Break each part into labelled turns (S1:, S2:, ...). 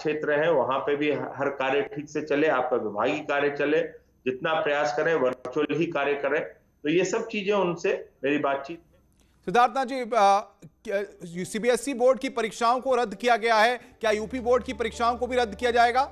S1: क्षेत्र है वहां पे भी हर कार्य ठीक से चले, आपका विभागीय कार्य चले, जितना प्रयास करें वर्चुअल ही कार्य करें। तो ये सब चीजें उनसे मेरी बातचीत।
S2: सिद्धार्थनाथ जी, सीबीएसई बोर्ड की परीक्षाओं को रद्द किया गया है, क्या यूपी बोर्ड की परीक्षाओं को भी रद्द किया जाएगा?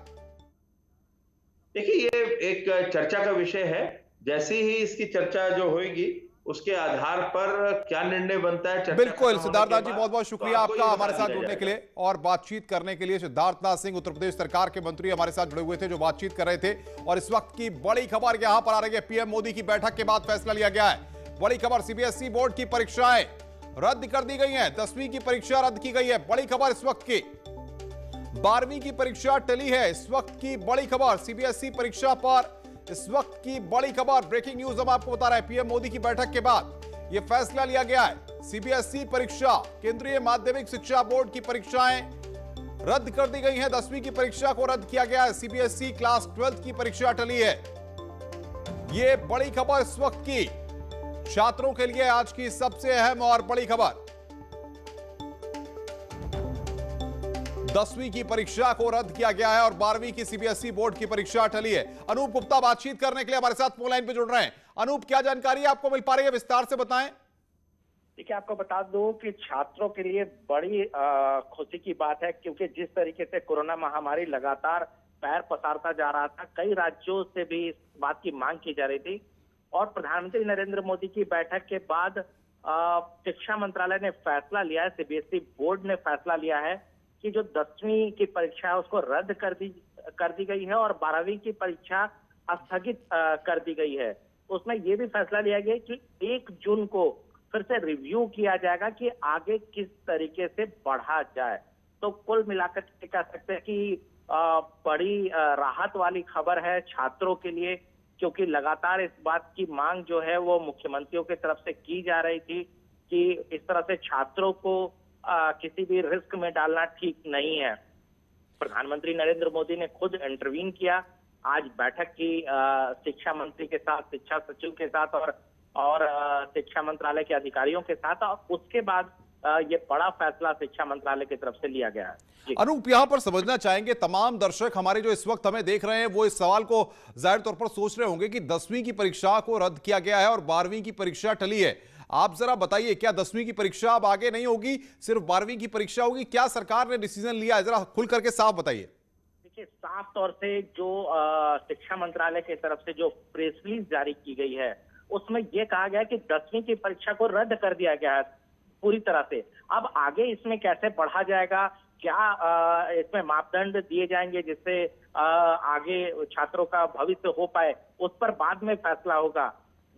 S1: देखिए, ये एक चर्चा का विषय है। जैसे ही इसकी चर्चा जो होगी उसके आधार पर क्या निर्णय बनता है, चर्चा
S2: बिल्कुल
S1: खत्म होने के
S2: सिद्धार्थनाथ जी,
S1: बाद
S2: बहुत बहुत
S1: तो
S2: शुक्रिया
S1: आपको
S2: आपका
S1: ये
S2: हमारे
S1: बता
S2: साथ
S1: दिया
S2: जुड़ने के
S1: जाएगा।
S2: लिए और बातचीत करने के लिए। सिद्धार्थनाथ सिंह उत्तर प्रदेश सरकार के मंत्री हमारे साथ जुड़े हुए थे, जो बातचीत कर रहे थे। और इस वक्त की बड़ी खबर यहां पर आ रही है, पीएम मोदी की बैठक के बाद फैसला लिया गया है। बड़ी खबर, सीबीएसई बोर्ड की परीक्षाएं रद्द कर दी गई हैं। 10वीं की परीक्षा रद्द की गई है। बड़ी खबर इस वक्त की 12वीं की परीक्षा टली है। इस वक्त की बड़ी खबर, सीबीएसई परीक्षा पर इस वक्त की बड़ी खबर, ब्रेकिंग न्यूज हम आपको बता रहे हैं। पीएम मोदी की बैठक के बाद यह फैसला लिया गया है। सीबीएसई परीक्षा, केंद्रीय माध्यमिक शिक्षा बोर्ड की परीक्षाएं रद्द कर दी गई हैं। 10वीं की परीक्षा को रद्द किया गया है। सीबीएसई क्लास 12 की परीक्षा टली है। यह बड़ी खबर इस वक्त की छात्रों के लिए आज की सबसे अहम और बड़ी खबर। 10वीं की परीक्षा को रद्द किया गया है और 12वीं की सीबीएसई बोर्ड की परीक्षा टली है। अनूप गुप्ता बातचीत करने के लिए हमारे साथ फोन लाइन पे जुड़ रहे हैं। अनूप, क्या जानकारी आपको मिल पा रही है, विस्तार से बताएं।
S3: देखिए, आपको बता दूं कि छात्रों के लिए बड़ी खुशी की बात है, क्योंकि जिस तरीके से कोरोना महामारी लगातार पैर पसारता जा रहा था, कई राज्यों से भी इस बात की मांग की जा रही थी। और प्रधानमंत्री नरेंद्र मोदी की बैठक के बाद शिक्षा मंत्रालय ने फैसला लिया है, सीबीएसई बोर्ड ने फैसला लिया है कि जो 10वीं की परीक्षा है उसको रद्द कर दी गई है और 12वीं की परीक्षा स्थगित कर दी गई है। उसमें यह भी फैसला लिया गया कि 1 जून को फिर से रिव्यू किया जाएगा कि आगे किस तरीके से बढ़ा जाए। तो कुल मिलाकर के कह सकते हैं कि बड़ी राहत वाली खबर है छात्रों के लिए, क्योंकि लगातार इस बात की मांग जो है वो मुख्यमंत्रियों की तरफ से की जा रही थी कि इस तरह से छात्रों को किसी भी रिस्क में डालना ठीक नहीं है। प्रधानमंत्री नरेंद्र मोदी ने खुद इंटरवीन किया आज बैठक की शिक्षा मंत्री के साथ, शिक्षा सचिव के साथ और शिक्षा मंत्रालय के अधिकारियों के साथ, और उसके बाद ये बड़ा फैसला शिक्षा मंत्रालय की तरफ से लिया गया है।
S2: अनूप, यहां पर समझना चाहेंगे, तमाम दर्शक हमारे जो इस वक्त हमें देख रहे हैं वो इस सवाल को जाहिर तौर पर सोच रहे होंगे कि 10वीं की परीक्षा को रद्द किया गया है और 12वीं की परीक्षा टली है। आप जरा बताइए, क्या 10वीं की परीक्षा अब आगे नहीं होगी, सिर्फ 12वीं की परीक्षा होगी? क्या सरकार ने डिसीजन लिया है, जरा खुल करके साफ बताइए।
S3: देखिए, साफ तौर से जो शिक्षा मंत्रालय की तरफ से जो प्रेस रिलीज जारी की गई है उसमें यह कहा गया है कि 10वीं की परीक्षा को रद्द कर दिया गया है पूरी तरह से। अब आगे इसमें कैसे बढ़ा जाएगा, क्या इसमें मापदंड दिए जाएंगे जिससे आगे छात्रों का भविष्य हो पाए, उस पर बाद में फैसला होगा।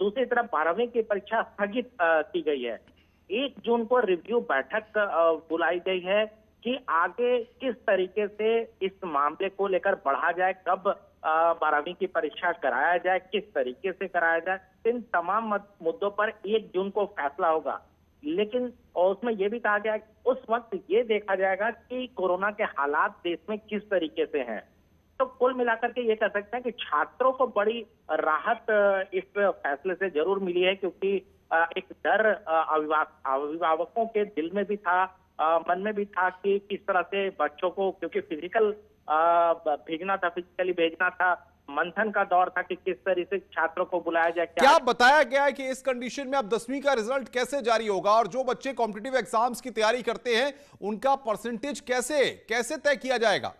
S3: दूसरी तरफ 12वीं की परीक्षा स्थगित की गई है। 1 जून को रिव्यू बैठक बुलाई गई है कि आगे किस तरीके से इस मामले को लेकर बढ़ा जाए, कब 12वीं की परीक्षा कराया जाए, किस तरीके से कराया जाए, इन तमाम मुद्दों पर 1 जून को फैसला होगा। लेकिन उसमें यह भी कहा गया है उस वक्त ये देखा जाएगा कि कोरोना के हालात देश में किस तरीके से हैं। तो कुल मिलाकर के ये कह सकते हैं कि छात्रों को बड़ी राहत इस फैसले से जरूर मिली है, क्योंकि एक डर अभिभावकों के दिल में भी था, मन में भी था कि किस तरह से बच्चों को, क्योंकि फिजिकली भेजना था, मंथन का दौर था कि किस तरह से छात्रों को बुलाया जाए।
S2: क्या बताया गया है कि इस कंडीशन में अब 10वीं का रिजल्ट कैसे जारी होगा और जो बच्चे कॉम्पिटिटिव एग्जाम्स की तैयारी करते हैं उनका परसेंटेज कैसे तय किया जाएगा?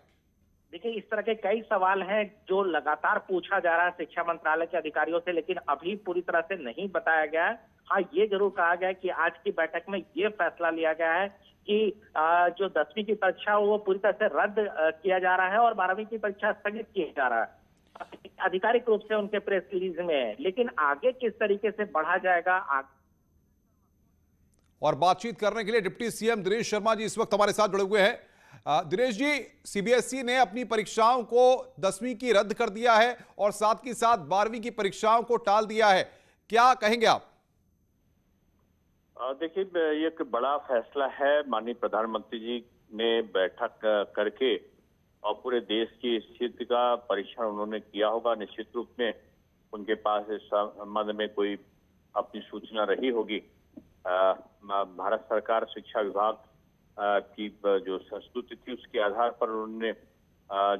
S3: देखिए, इस तरह के कई सवाल हैं जो लगातार पूछा जा रहा है शिक्षा मंत्रालय के अधिकारियों से, लेकिन अभी पूरी तरह से नहीं बताया गया है। हाँ, ये जरूर कहा गया है कि आज की बैठक में ये फैसला लिया गया है कि जो 10वीं की परीक्षा वो पूरी तरह से रद्द किया जा रहा है और 12वीं की परीक्षा स्थगित किया जा रहा है। आधिकारिक रूप से उनके प्रेस रिलीज में है, लेकिन आगे किस तरीके से बढ़ा जाएगा।
S2: और बातचीत करने के लिए डिप्टी सीएम दिनेश शर्मा जी इस वक्त हमारे साथ जुड़े हुए हैं। दिनेश जी, सीबीएसई ने अपनी परीक्षाओं को 10वीं की रद्द कर दिया है और साथ ही साथ 12वीं की परीक्षाओं को टाल दिया है, क्या कहेंगे आप?
S4: देखिए, ये एक बड़ा फैसला है। माननीय प्रधानमंत्री जी ने बैठक करके और पूरे देश की स्थिति का परीक्षण उन्होंने किया होगा। निश्चित रूप में उनके पास इस संबंध में कोई अपनी सूचना रही होगी। भारत सरकार शिक्षा विभाग की जो संस्तुति थी उसके आधार पर उन्होंने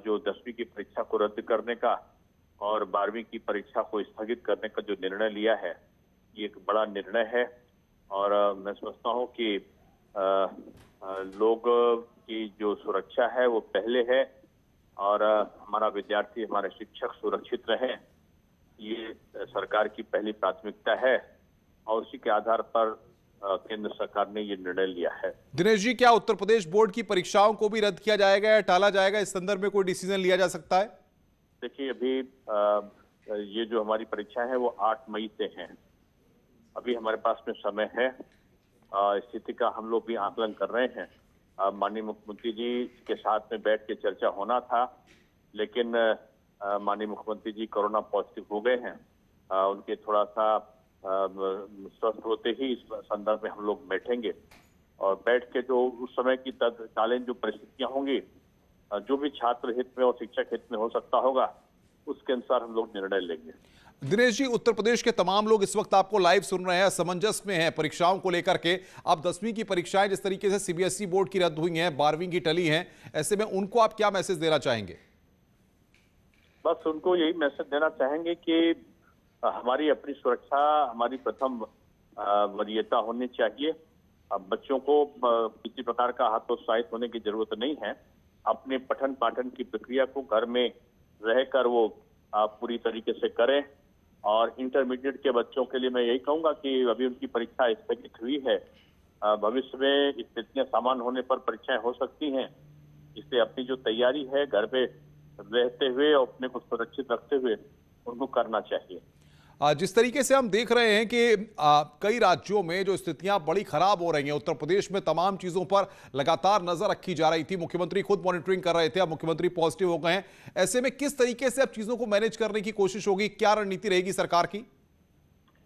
S4: जो 10वीं की परीक्षा को रद्द करने का और 12वीं की परीक्षा को स्थगित करने का जो निर्णय लिया है, ये एक बड़ा निर्णय है। और मैं समझता हूँ कि लोग की जो सुरक्षा है वो पहले है और हमारा विद्यार्थी, हमारे शिक्षक सुरक्षित रहें, ये सरकार की पहली प्राथमिकता है और उसी के आधार पर केंद्र सरकार ने ये निर्णय लिया है।
S2: दिनेश जी, क्या उत्तर प्रदेश बोर्ड की परीक्षाओं को भी रद्द किया जाएगा या टाला जाएगा? इस संदर्भ में कोई डिसीजन लिया जा सकता है?
S4: देखिए, अभी ये जो हमारी परीक्षा है वो 8 मई से है। अभी हमारे पास में समय है। स्थिति का हम लोग भी आकलन कर रहे हैं। माननीय मुख्यमंत्री जी के साथ में बैठ के चर्चा होना था, लेकिन माननीय मुख्यमंत्री जी कोरोना पॉजिटिव हो गए हैं। उनके थोड़ा सा स्वस्थ होते ही इस संदर्भ में हम लोग बैठेंगे और बैठ के जो उस समय की तत्कालीन जो परिस्थितियां होंगी, जो भी छात्र हित में और शिक्षक हित में हो सकता होगा, उसके अनुसार हम लोग निर्णय लेंगे।
S2: दिनेश जी, उत्तर प्रदेश के तमाम लोग इस वक्त आपको लाइव सुन रहे हैं, असमंजस में हैं परीक्षाओं को लेकर के। अब 10वीं की परीक्षाएं जिस तरीके से सीबीएसई बोर्ड की रद्द हुई हैं, 12वीं की टली हैं, ऐसे में उनको आप क्या मैसेज देना चाहेंगे?
S4: बस उनको यही मैसेज देना चाहेंगे कि हमारी अपनी सुरक्षा हमारी प्रथम वरीयता होनी चाहिए। अब बच्चों को किसी प्रकार का हतोत्साहित होने की जरूरत नहीं है। अपने पठन पाठन की प्रक्रिया को घर में रहकर वो पूरी तरीके से करें। और इंटरमीडिएट के बच्चों के लिए मैं यही कहूंगा कि अभी उनकी परीक्षा स्थगित हुई है। भविष्य में स्थितियां सामान्य होने पर परीक्षाएं हो सकती हैं, इसलिए अपनी जो तैयारी है घर पे रहते हुए और अपने को सुरक्षित रखते हुए उनको करना चाहिए।
S2: जिस तरीके से हम देख रहे हैं कि कई राज्यों में जो स्थितियां बड़ी खराब हो रही हैं, उत्तर प्रदेश में तमाम चीजों पर लगातार नजर रखी जा रही थी। मुख्यमंत्री खुद मॉनिटरिंग कर रहे थे, अब मुख्यमंत्री पॉजिटिव हो गए हैं। ऐसे में किस तरीके से अब चीजों को मैनेज करने की कोशिश होगी? क्या रणनीति रहेगी सरकार की?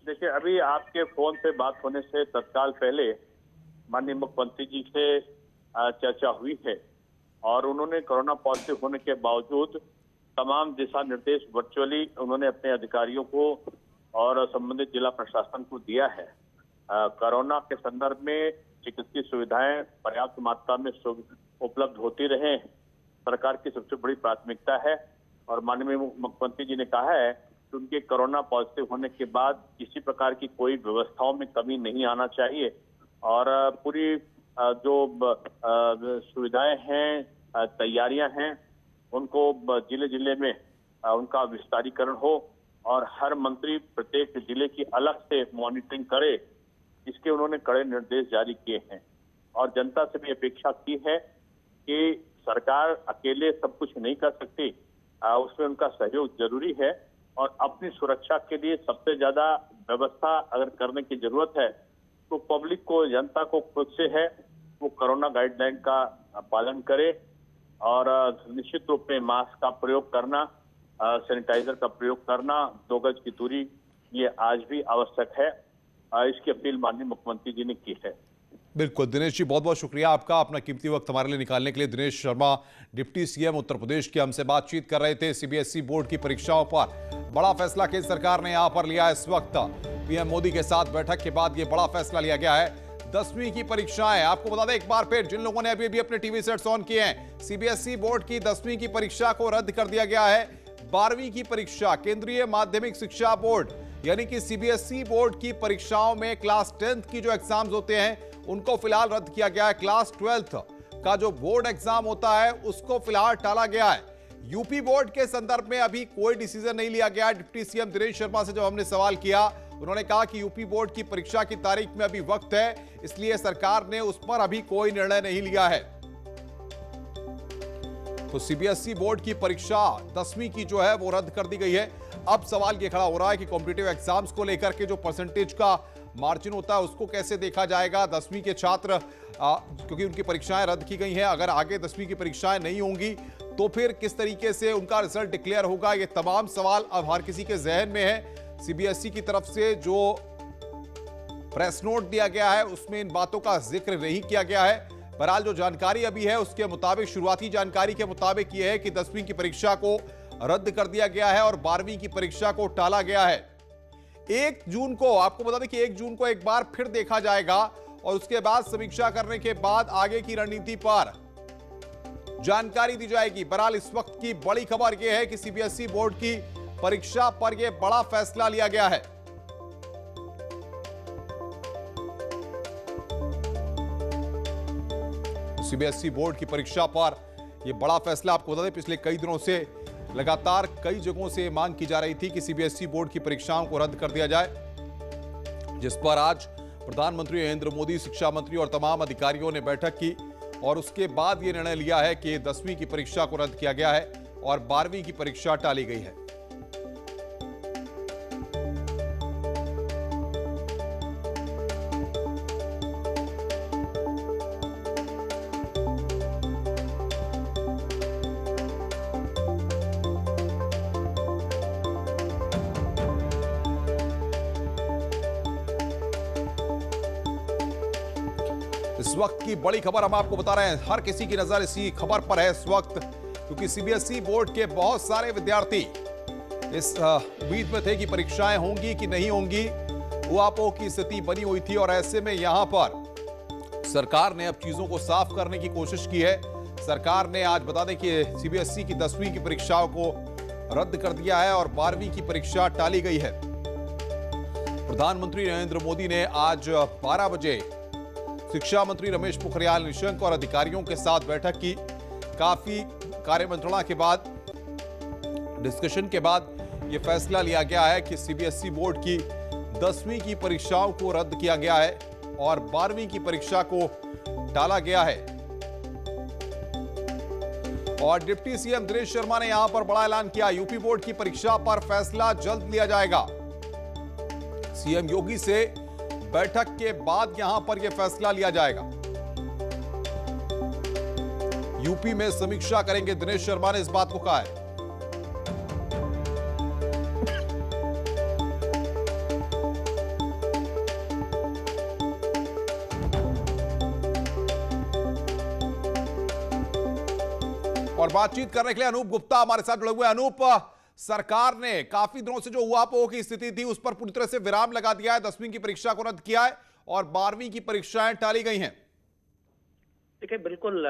S4: देखिए, अभी आपके फोन पे बात होने से तत्काल पहले माननीय मुख्यमंत्री जी से चर्चा हुई है और उन्होंने कोरोना पॉजिटिव होने के बावजूद तमाम दिशा निर्देश वर्चुअली उन्होंने अपने अधिकारियों को और संबंधित जिला प्रशासन को दिया है। कोरोना के संदर्भ में चिकित्सीय सुविधाएं पर्याप्त मात्रा में उपलब्ध होती रहे, सरकार की सबसे बड़ी प्राथमिकता है। और माननीय मुख्यमंत्री जी ने कहा है कि उनके कोरोना पॉजिटिव होने के बाद किसी प्रकार की कोई व्यवस्थाओं में कमी नहीं आना चाहिए और पूरी जो सुविधाएं हैं, तैयारियां हैं, उनको जिले जिले में उनका विस्तारीकरण हो और हर मंत्री प्रत्येक जिले की अलग से मॉनिटरिंग करे, इसके उन्होंने कड़े निर्देश जारी किए हैं। और जनता से भी अपेक्षा की है कि सरकार अकेले सब कुछ नहीं कर सकती, उसमें उनका सहयोग जरूरी है। और अपनी सुरक्षा के लिए सबसे ज्यादा व्यवस्था अगर करने की जरूरत है तो पब्लिक को, जनता को खुद से है, वो कोरोना गाइडलाइन का पालन करे और निश्चित रूप में मास्क का प्रयोग करना, सैनिटाइजर का प्रयोग करना, 2 गज की दूरी, ये आज भी आवश्यक है। इसकी अपील माननीय मुख्यमंत्री जी ने की है।
S2: बिल्कुल दिनेश जी, बहुत बहुत शुक्रिया आपका अपना कीमती वक्त हमारे लिए निकालने के लिए। दिनेश शर्मा, डिप्टी सीएम उत्तर प्रदेश की, हमसे बातचीत कर रहे थे। सीबीएसई बोर्ड की परीक्षाओं पर बड़ा फैसला केंद्र सरकार ने यहां पर लिया है। इस वक्त पीएम मोदी के साथ बैठक के बाद यह बड़ा फैसला लिया गया है। 10वीं की परीक्षाएं, आपको बता दें एक बार फिर, जिन लोगों ने अभी भी अपने टीवी सेट्स ऑन किए हैं, सीबीएसई बोर्ड की 10वीं की परीक्षा को रद्द कर दिया गया है। 12वीं की परीक्षा केंद्रीय माध्यमिक शिक्षा बोर्ड यानी कि सीबीएसई बोर्ड की परीक्षाओं में क्लास 10th की जो एग्जाम्स होते हैं उनको फिलहाल रद्द किया गया है। क्लास 12th का जो बोर्ड एग्जाम होता है उसको फिलहाल टाला गया है। यूपी बोर्ड के संदर्भ में अभी कोई डिसीजन नहीं लिया गया। डिप्टी सीएम दिनेश शर्मा से जब हमने सवाल किया, उन्होंने कहा कि यूपी बोर्ड की परीक्षा की तारीख में अभी वक्त है, इसलिए सरकार ने उस पर अभी कोई निर्णय नहीं लिया है। तो सीबीएसई बोर्ड की परीक्षा 10वीं की जो है वो रद्द कर दी गई है। अब सवाल ये खड़ा हो रहा है कि कॉम्पिटिटिव एग्जाम्स को लेकर के जो परसेंटेज का मार्जिन होता है उसको कैसे देखा जाएगा। 10वीं के छात्र क्योंकि उनकी परीक्षाएं रद्द की गई हैं, अगर आगे 10वीं की परीक्षाएं नहीं होंगी तो फिर किस तरीके से उनका रिजल्ट डिक्लेयर होगा, ये तमाम सवाल अब हर किसी के जहन में है। सीबीएसई की तरफ से जो प्रेस नोट दिया गया है उसमें इन बातों का जिक्र नहीं किया गया है। बहरहाल जो जानकारी अभी है उसके मुताबिक, शुरुआती जानकारी के मुताबिक यह है कि 10वीं की परीक्षा को रद्द कर दिया गया है और 12वीं की परीक्षा को टाला गया है। 1 जून को, आपको बता दें कि 1 जून को एक बार फिर देखा जाएगा और उसके बाद समीक्षा करने के बाद आगे की रणनीति पर जानकारी दी जाएगी। बहरहाल इस वक्त की बड़ी खबर यह है कि सीबीएसई बोर्ड की परीक्षा पर यह बड़ा फैसला लिया गया है। सीबीएसई बोर्ड की परीक्षा पर यह बड़ा फैसला, आपको बता दें पिछले कई दिनों से लगातार कई जगहों से मांग की जा रही थी कि सीबीएसई बोर्ड की परीक्षाओं को रद्द कर दिया जाए, जिस पर आज प्रधानमंत्री नरेंद्र मोदी, शिक्षा मंत्री और तमाम अधिकारियों ने बैठक की और उसके बाद यह निर्णय लिया है कि 10वीं की परीक्षा को रद्द किया गया है और 12वीं की परीक्षा टाली गई है। इस वक्त की बड़ी खबर हम आपको बता रहे हैं, हर किसी की नजर इसी खबर पर है इस वक्त, क्योंकि सीबीएसई बोर्ड के बहुत सारे विद्यार्थी इस उम्मीद में थे कि परीक्षाएं होंगी कि नहीं होंगी। उहापोह की स्थिति बनी हुई थी और ऐसे में यहां पर सरकार ने अब चीजों को साफ करने की कोशिश की है। सरकार ने आज बता दें कि सीबीएसई की 10वीं की परीक्षाओं को रद्द कर दिया है और 12वीं की परीक्षा टाली गई है। प्रधानमंत्री नरेंद्र मोदी ने आज 12 बजे शिक्षा मंत्री रमेश पोखरियाल निशंक और अधिकारियों के साथ बैठक की। काफी कार्यमंत्रणा के बाद, डिस्कशन के बाद यह फैसला लिया गया है कि सीबीएसई बोर्ड की 10वीं की परीक्षाओं को रद्द किया गया है और 12वीं की परीक्षा को टाला गया है। और डिप्टी सीएम दिनेश शर्मा ने यहां पर बड़ा ऐलान किया, यूपी बोर्ड की परीक्षा पर फैसला जल्द लिया जाएगा। सीएम योगी से बैठक के बाद यहां पर यह फैसला लिया जाएगा। यूपी में समीक्षा करेंगे, दिनेश शर्मा ने इस बात को कहा है। और बातचीत करने के लिए अनूप गुप्ता हमारे साथ जुड़े हुए। अनूप, सरकार ने काफी दिनों से जो उहापोह की स्थिति थी उस पर पूरी तरह से विराम लगा दिया है, 10वीं की परीक्षा को रद्द किया है और 12वीं की परीक्षाएं टाली गई हैं।
S3: देखिए, बिल्कुल,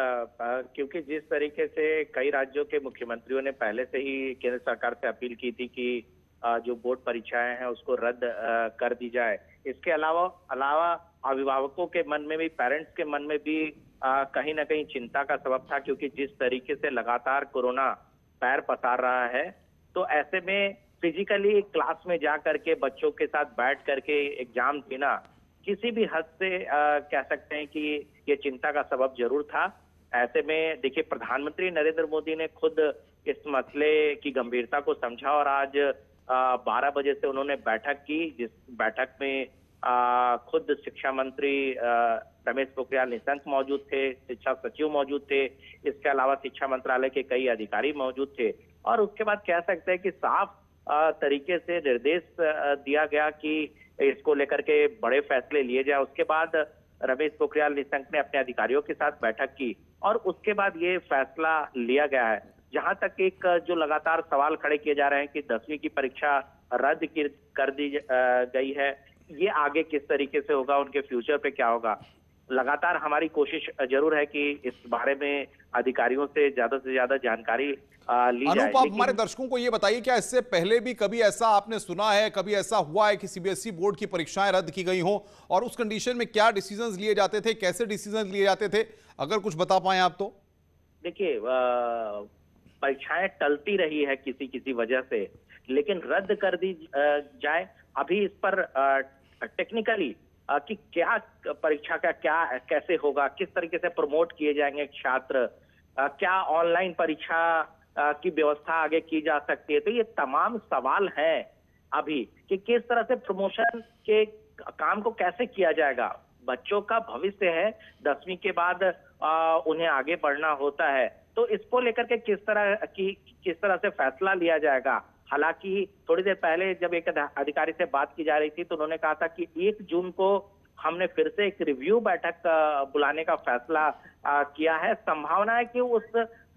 S3: क्योंकि जिस तरीके से कई राज्यों के मुख्यमंत्रियों ने पहले से ही केंद्र सरकार से अपील की थी कि जो बोर्ड परीक्षाएं हैं उसको रद्द कर दी जाए। इसके अलावा अभिभावकों के मन में भी, पेरेंट्स के मन में भी कहीं ना कहीं चिंता का सबब था, क्योंकि जिस तरीके से लगातार कोरोना पैर पसार रहा है, तो ऐसे में फिजिकली क्लास में जा करके बच्चों के साथ बैठ करके एग्जाम देना किसी भी हद से कह सकते हैं कि ये चिंता का सबब जरूर था। ऐसे में देखिए, प्रधानमंत्री नरेंद्र मोदी ने खुद इस मसले की गंभीरता को समझा और आज 12 बजे से उन्होंने बैठक की, जिस बैठक में खुद शिक्षा मंत्री रमेश पोखरियाल निशंक मौजूद थे, शिक्षा सचिव मौजूद थे, इसके अलावा शिक्षा मंत्रालय के कई अधिकारी मौजूद थे और उसके बाद कह सकते हैं कि साफ तरीके से निर्देश दिया गया कि इसको लेकर के बड़े फैसले लिए जाए। उसके बाद रमेश पोखरियाल निशंक ने अपने अधिकारियों के साथ बैठक की और उसके बाद ये फैसला लिया गया है। जहां तक एक जो लगातार सवाल खड़े किए जा रहे हैं कि 10वीं की परीक्षा रद्द कर दी गई है, ये आगे किस तरीके से होगा, उनके फ्यूचर पे क्या होगा। लगातार हमारी कोशिश जरूर है कि इस बारे में अधिकारियों से ज्यादा जानकारी ली जाए।
S2: अनूप, आप हमारे दर्शकों को ये बताइए, क्या इससे पहले भी कभी ऐसा आपने सुना है, कभी ऐसा हुआ है कि सीबीएसई बोर्ड की परीक्षाएं रद्द की गई हों और उस कंडीशन में क्या डिसीजंस लिए जाते थे, कैसे डिसीजंस लिए जाते थे, अगर कुछ बता पाए आप तो?
S3: देखिए, परीक्षाएं टलती रही है किसी वजह से, लेकिन रद्द कर दी जाए, अभी इस पर टेक्निकली कि क्या परीक्षा का क्या कैसे होगा, किस तरीके से प्रमोट किए जाएंगे छात्र, क्या ऑनलाइन परीक्षा की व्यवस्था आगे की जा सकती है, तो ये तमाम सवाल हैं अभी कि किस तरह से प्रमोशन के काम को कैसे किया जाएगा। बच्चों का भविष्य है, 10वीं के बाद उन्हें आगे बढ़ना होता है, तो इसको लेकर के किस तरह से फैसला लिया जाएगा। हालांकि थोड़ी देर पहले जब एक अधिकारी से बात की जा रही थी तो उन्होंने कहा था कि 1 जून को हमने फिर से एक रिव्यू बैठक बुलाने का फैसला किया है। संभावना है कि उस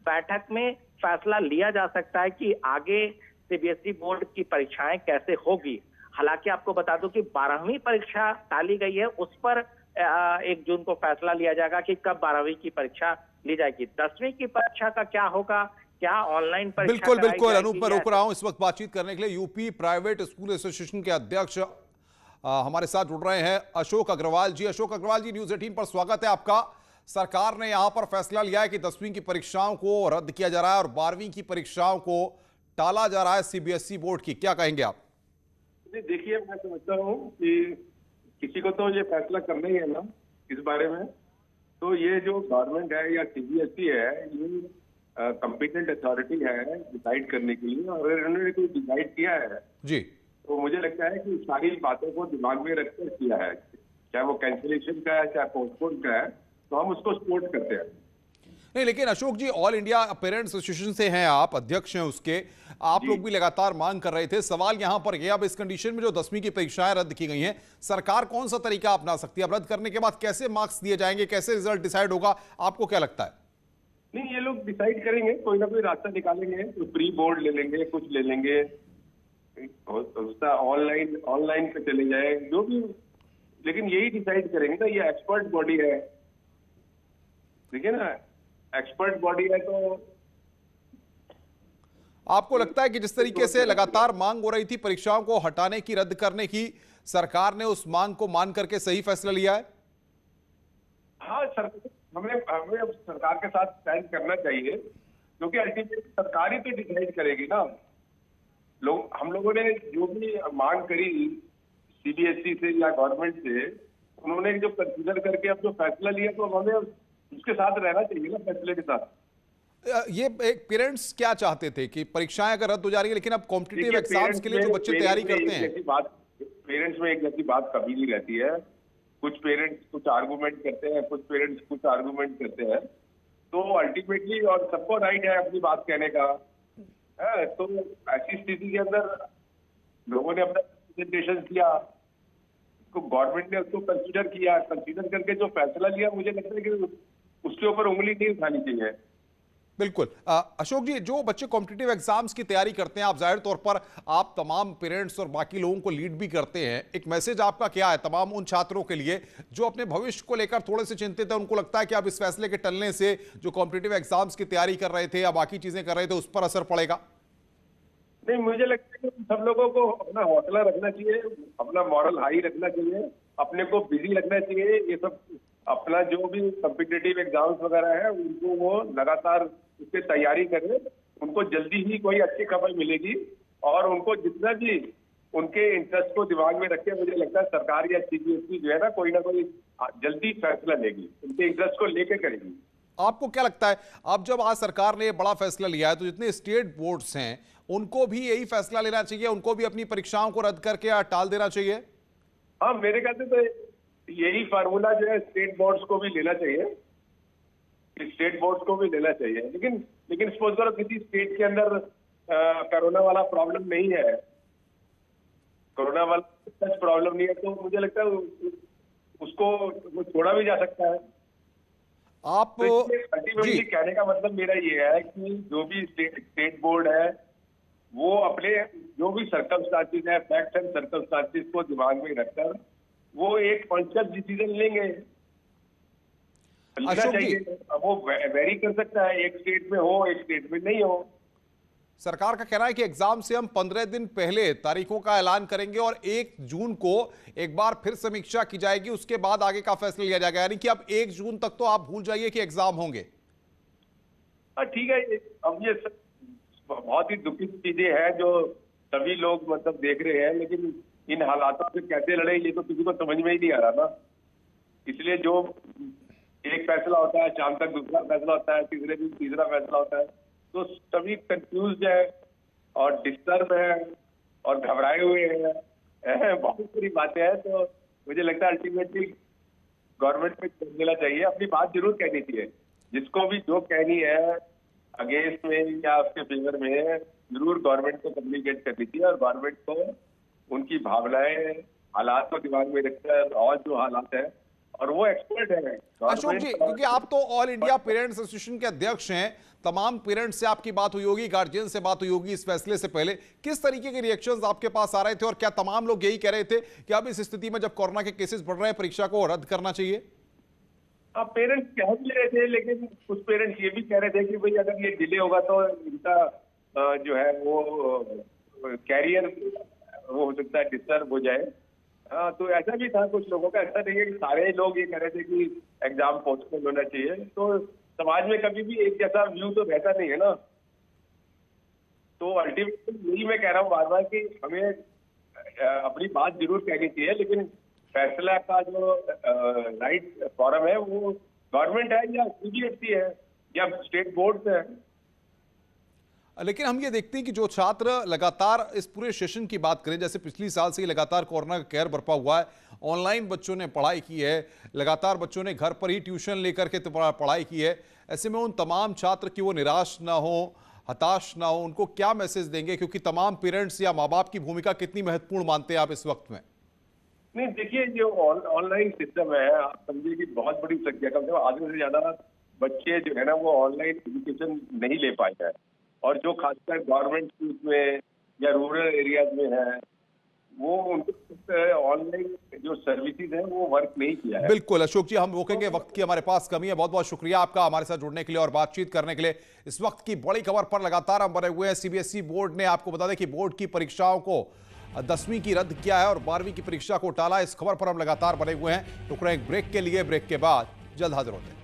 S3: बैठक में फैसला लिया जा सकता है कि आगे सीबीएसई बोर्ड की परीक्षाएं कैसे होगी। हालांकि आपको बता दूं कि 12वीं परीक्षा टाली गई है, उस पर 1 जून को फैसला लिया जाएगा कि कब 12वीं की परीक्षा ली जाएगी। 10वीं की परीक्षा का क्या होगा, क्या ऑनलाइन परीक्षा
S2: बिल्कुल
S3: कराई
S2: बिल्कुल
S3: जाएगी
S2: अनूप, मैं
S3: या-
S2: रोक रहा हूं इस वक्त बातचीत करने के लिए। यूपी प्राइवेट स्कूल एसोसिएशन के अध्यक्ष हमारे साथ जुड़ रहे हैं अशोक अग्रवाल जी। अशोक अग्रवाल जी, न्यूज़ 18 पर स्वागत है आपका। सरकार ने यहां पर फैसला लिया है कि 10वीं की परीक्षाओं को रद्द किया जा रहा है और 12वीं की परीक्षाओं को टाला जा रहा है सीबीएसई बोर्ड की, क्या कहेंगे आप?
S5: देखिए, मैं समझता हूँ कि किसी को तो ये फैसला करना ही है ना इस बारे में। तो ये जो गवर्नमेंट है या सीबीएसई है, ये कॉम्पिटेंट अथॉरिटी है डिसाइड करने के लिए, और अगर इन्होंने कोई डिसाइड किया है
S2: जी,
S5: तो मुझे लगता है कि सारी बातों को दिमाग में रखकर किया है, चाहे वो कैंसिलेशन का है चाहे पोस्टपोन का है, तो हम उसको सपोर्ट करते हैं।
S2: नहीं लेकिन अशोक जी, ऑल इंडिया पेरेंट्स एसोसिएशन से हैं आप, अध्यक्ष हैं उसके, आप लोग भी लगातार मांग कर रहे थे। सवाल यहां पर यह, अब इस कंडीशन में जो 10वीं की परीक्षाएं रद्द की गई हैं, सरकार कौन सा तरीका अपना सकती है? अब रद्द करने के बाद कैसे मार्क्स दिए जाएंगे, कैसे रिजल्ट डिसाइड होगा, आपको क्या लगता है?
S5: नहीं, ये लोग डिसाइड करेंगे, कोई ना कोई रास्ता निकालेंगे, कुछ प्री बोर्ड ले लेंगे, कुछ ले लेंगे, ऑनलाइन पे चले जाए, जो भी, लेकिन यही डिसाइड करेंगे ना। ये एक्सपर्ट बॉडी है, देखिए ना, एक्सपर्ट बॉडी है। तो
S2: आपको लगता है कि जिस तरीके से लगातार मांग हो रही थी परीक्षाओं को हटाने की, रद्द करने की, सरकार ने उस मांग को मान करके सही फैसला लिया है?
S5: हाँ सर, हमें अब सरकार के साथ स्टैंड करना चाहिए, क्योंकि अल्टीमेटली सरकार ही तो डिसाइड करेगी ना। हम लोगों ने जो भी मांग करी सीबीएसई से या गवर्नमेंट से, उन्होंने जो कंसीडर करके अब जो फैसला लिया, तो हमें उसके साथ रहना चाहिए ना, फैसले के साथ।
S2: ये एक पेरेंट्स क्या चाहते थे कि परीक्षाएं अगर रद्द हो जा रही है, लेकिन अब कॉम्पिटिटिव एग्जाम्स के लिए जो बच्चे तैयारी करते हैं,
S5: पेरेंट्स में एक जैसी बात कभी नहीं रहती है। कुछ पेरेंट्स कुछ आर्गूमेंट करते हैं, कुछ पेरेंट्स कुछ आर्गूमेंट करते हैं। तो अल्टीमेटली, और सबको राइट है अपनी बात कहने का है, तो ऐसी स्थिति के अंदर लोगों ने अपना प्रेजेंटेशन किया, तो गवर्नमेंट ने उसको कंसीडर किया, कंसीडर करके जो फैसला लिया, मुझे लगता है कि उसके ऊपर उंगली नहीं उठानी चाहिए।
S2: बिल्कुल। अशोक जी, जो बच्चे कॉम्पिटिटिव एग्जाम्स की तैयारी करते हैं, आप जाहिर तौर पर आप तमाम पेरेंट्स और बाकी लोगों को लीड भी करते हैं, एक मैसेज आपका क्या है तमाम उन छात्रों के लिए जो अपने भविष्य को लेकर थोड़े से चिंतित है? उनको लगता है कि अब इस फैसले के टलने से जो कॉम्पिटिटिव एग्जाम्स की तैयारी कर रहे थे या बाकी चीजें कर रहे थे, उस पर असर पड़ेगा?
S5: नहीं, मुझे लगता है कि सब लोगों को अपना हौसला रखना चाहिए, अपना मॉरल हाई रखना चाहिए, अपने को बिजी रखना चाहिए। ये सब अपना जो भी कॉम्पिटिटिव एग्जाम्स वगैरह है, उनको वो लगातार उसकी तैयारी करें। उनको जल्दी ही कोई अच्छी खबर मिलेगी, और उनको जितना भी उनके इंटरेस्ट को दिमाग में रखे, मुझे लगता है सरकार या सीबीएसई जो है ना कोई जल्दी फैसला लेगी, उनके इंटरेस्ट को लेके करेगी।
S2: आपको क्या लगता है, अब जब आज सरकार ने बड़ा फैसला लिया है, तो जितने स्टेट बोर्ड्स हैं उनको भी यही फैसला लेना चाहिए? उनको भी अपनी परीक्षाओं को रद्द करके या टाल देना चाहिए?
S5: हाँ, मेरे ख्याल से तो यही फार्मूला जो है स्टेट बोर्ड्स को भी लेना चाहिए, स्टेट बोर्ड्स को भी लेना चाहिए। लेकिन सपोज करो किसी स्टेट के अंदर कोरोना वाला प्रॉब्लम नहीं है, कोरोना वाला सच प्रॉब्लम नहीं है, तो मुझे लगता है उसको वो छोड़ा भी जा सकता है।
S2: आप
S5: तो अल्टीमेटली कहने का मतलब मेरा ये है कि जो भी स्टेट बोर्ड है, वो अपने जो भी सर्कमस्टांसेस है, फैक्ट्स एंड सर्कमस्टांसेस को दिमाग में रखकर वो एक कॉन्शियस डिसीजन लेंगे।
S2: अशोक जी,
S5: अब वो वेरी कर सकता है, एक स्टेट में हो, एक स्टेट में नहीं हो।
S2: सरकार का कहना है कि एग्जाम से हम 15 दिन पहले तारीखों का ऐलान करेंगे और 1 जून को एक बार फिर समीक्षा की जाएगी, उसके बाद आगे का फैसला लिया जाएगा। यानी कि अब 1 जून तक तो आप भूल जाइए कि एग्जाम होंगे।
S5: ठीक है, अब ये बहुत ही दुखित चीजें हैं जो सभी लोग मतलब देख रहे हैं, लेकिन इन हालातों से कैसे लड़े ये तो किसी को समझ में ही नहीं आ रहा ना। इसलिए जो एक फैसला होता है, शाम तक दूसरा फैसला होता है, तीसरे दिन तीसरा फैसला होता है, तो सभी कंफ्यूज है और डिस्टर्ब है और घबराए हुए हैं। बहुत सारी बातें हैं। तो मुझे लगता है अल्टीमेटली गवर्नमेंट में छोड़ देना चाहिए, अपनी बात जरूर कहनी चाहिए, जिसको भी जो कहनी है अगेंस्ट में या उसके फेवर में, जरूर गवर्नमेंट को कम्युनिकेट करनी चाहिए, और गवर्नमेंट को उनकी भावनाएं, हालात को दिमाग में रखकर, और जो हालात है, और वो एक्सपर्ट है।
S2: अशोक जी, क्योंकि आप तो ऑल इंडिया पेरेंट्स एसोसिएशन के अध्यक्ष हैं, तमाम पेरेंट्स से आपकी बात हुई होगी, गार्जियन से बात हुई होगी इस फैसले से पहले, किस तरीके के रिएक्शंस आपके पास आ रहे थे और क्या तमाम लोग यही कह रहे थे कि अब इस स्थिति में जब कोरोना के केसेस बढ़ रहे हैं परीक्षा को रद्द करना चाहिए?
S5: अब पेरेंट्स कह भी रहे थे, लेकिन कुछ पेरेंट्स ये भी कह रहे थे कि भाई अगर ये डिले होगा तो इनका जो है वो कैरियर वो हो सकता है डिस्टर्ब हो जाए। तो ऐसा भी था कुछ लोगों का, ऐसा नहीं है कि सारे लोग ये कह रहे थे कि एग्जाम पोस्टपोन होना चाहिए। तो समाज में कभी भी एक जैसा व्यू तो रहता नहीं है ना। तो अल्टीमेटली यही मैं कह रहा हूँ बार बार कि हमें अपनी बात जरूर कहनी चाहिए, लेकिन फैसला का जो राइट फॉरम है वो गवर्नमेंट है या सीबीएसई है या स्टेट बोर्ड है।
S2: लेकिन हम ये देखते हैं कि जो छात्र लगातार इस पूरे सेशन की बात करें, जैसे पिछली साल से ही लगातार कोरोना का कहर बरपा हुआ है, ऑनलाइन बच्चों ने पढ़ाई की है, लगातार बच्चों ने घर पर ही ट्यूशन लेकर के पढ़ाई की है। ऐसे में उन तमाम छात्र की वो निराश ना हो, हताश ना हो, उनको क्या मैसेज देंगे? क्योंकि तमाम पेरेंट्स या माँ बाप की भूमिका कितनी महत्वपूर्ण मानते हैं आप इस वक्त में?
S5: नहीं, देखिए जो ऑनलाइन सिस्टम है, आप समझिए कि बहुत बड़ी संख्या, कम से कम आधे से ज्यादा बच्चे जो है ना वो ऑनलाइन एजुकेशन नहीं ले पाए हैं। और जो खासकर गवर्नमेंट स्कूल में या रूरल एरियाज में है, वो ऑनलाइन जो सर्विसेज है वो वर्क नहीं किया है।
S2: बिल्कुल अशोक जी, हम रोकेंगे, वक्त की हमारे पास कमी है। बहुत बहुत शुक्रिया आपका हमारे साथ जुड़ने के लिए और बातचीत करने के लिए। इस वक्त की बड़ी खबर पर लगातार हम बने हुए हैं। सीबीएसई बोर्ड ने, आपको बता दें कि बोर्ड की परीक्षाओं को 10वीं की रद्द किया है और 12वीं की परीक्षा को टाला। इस खबर पर हम लगातार बने हुए हैं। रुक रहे हैं ब्रेक के लिए, ब्रेक के बाद जल्द हाजिर होते हैं।